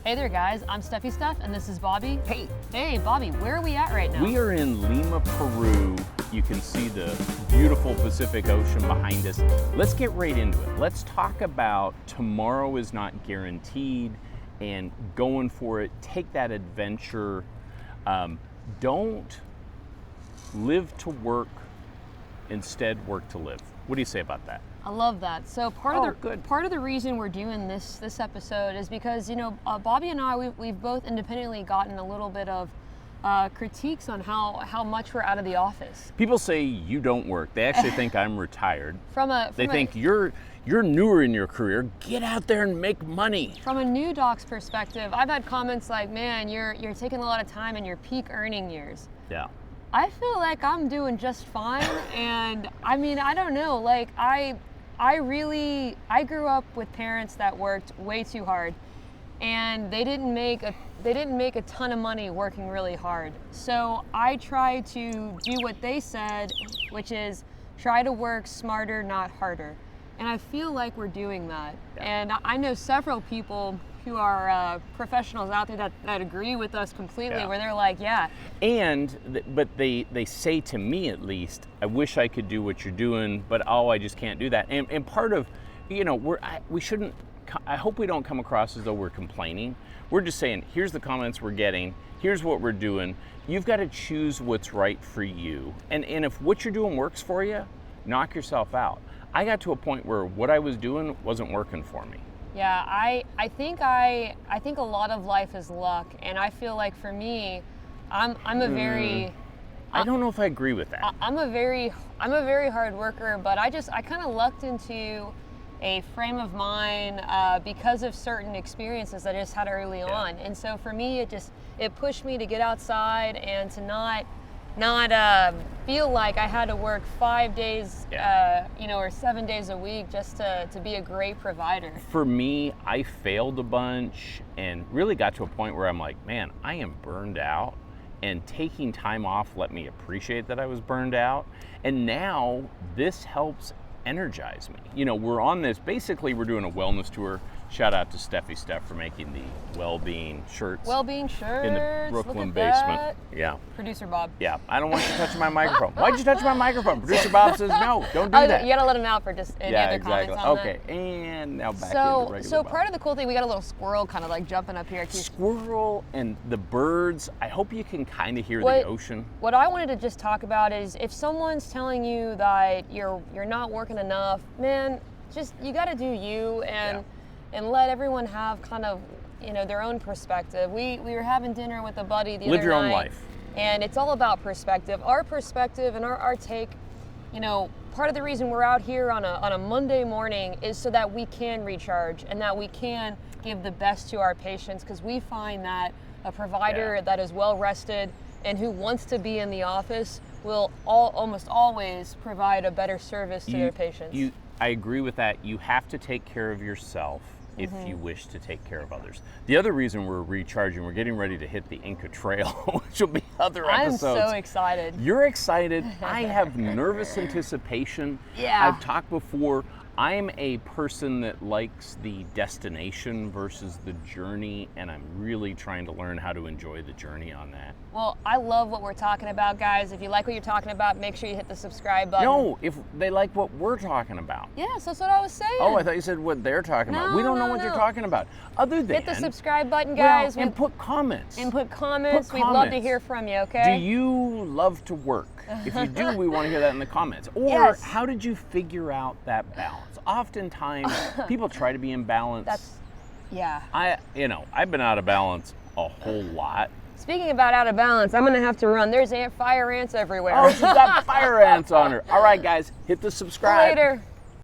Hey there, guys. I'm Steffi Steph, and this is Bobby. Hey. Hey, Bobby, where are we at right now? We are in Lima, Peru. You can see the beautiful Pacific Ocean behind us. Let's get right into it. Let's talk about tomorrow is not guaranteed and going for it. Take that adventure. Don't live to work, instead work to live. What do you say about that? I love that. So part of the reason we're doing this episode is because Bobby and I we've both independently gotten a little bit of critiques on how much we're out of the office. People say you don't work. They actually think I'm retired. They think you're newer in your career. Get out there and make money. From a new doc's perspective, I've had comments like, "Man, you're taking a lot of time in your peak earning years." Yeah. I feel like I'm doing just fine, and I mean, I don't know. Like I grew up with parents that worked way too hard, and they didn't make a ton of money working really hard. So I try to do what they said, which is try to work smarter, not harder. And I feel like we're doing that. Yeah. And I know several people who are professionals out there that agree with us completely, Yeah. where they're like, yeah. But they say to me, at least, I wish I could do what you're doing, but I just can't do that. And part of, we shouldn't, I hope we don't come across as though we're complaining. We're just saying, here's the comments we're getting, here's what we're doing. You've got to choose what's right for you. And if what you're doing works for you, knock yourself out. I got to a point where what I was doing wasn't working for me. Yeah, I think a lot of life is luck, and I feel like for me, I'm a very I don't know if I agree with that. I'm a very hard worker, but I kind of lucked into a frame of mind because of certain experiences that I just had early on, and so for me, it pushed me to get outside and to not feel like I had to work 5 days, or 7 days a week just to be a great provider. For me, I failed a bunch and really got to a point where I'm like, man, I am burned out. And taking time off let me appreciate that I was burned out. And now this helps energize me. We're on this, basically we're doing a wellness tour. Shout out to Steffi Steph for making the Well-Being shirts. Well-Being shirts. In the Brooklyn Look at basement. that. Yeah. Producer Bob. Yeah. I don't want you touching my microphone. Why'd you touch my microphone? Producer Bob says no, don't do that. You gotta let him out for just any other comments on that. Okay, and now back into regular So Bob. part of the cool thing, we got a little squirrel kind of like jumping up here. Squirrel and the birds. I hope you can kind of hear the ocean. What I wanted to just talk about is if someone's telling you that you're not working enough, man, just you got to do you and let everyone have kind of their own perspective. We were having dinner with a buddy the other night. Live your own life. And it's all about perspective. Our perspective and our take, part of the reason we're out here on a Monday morning is so that we can recharge and that we can give the best to our patients, because we find that a provider that is well rested and who wants to be in the office will almost always provide a better service to their patients. I agree with that. You have to take care of yourself if you wish to take care of others. The other reason we're recharging, we're getting ready to hit the Inca Trail, which will be other episodes. I'm so excited. You're excited. I have nervous anticipation. Yeah. I've talked before. I'm a person that likes the destination versus the journey, and I'm really trying to learn how to enjoy the journey on that. Well, I love what we're talking about, guys. If you like what you're talking about, make sure you hit the subscribe button. No, if they like what we're talking about. Yes, that's what I was saying. Oh, I thought you said what they're talking about. We don't know what you're talking about. Other than hit the subscribe button, guys. And put comments. We'd love to hear from you, okay? Do you love to work? If you do, we want to hear that in the comments. Or how did you figure out that balance? Oftentimes, people try to be in balance. I've been out of balance a whole lot. Speaking about out of balance, I'm going to have to run. There's fire ants everywhere. Oh, she's got fire ants on her. All right, guys, hit the subscribe. Later.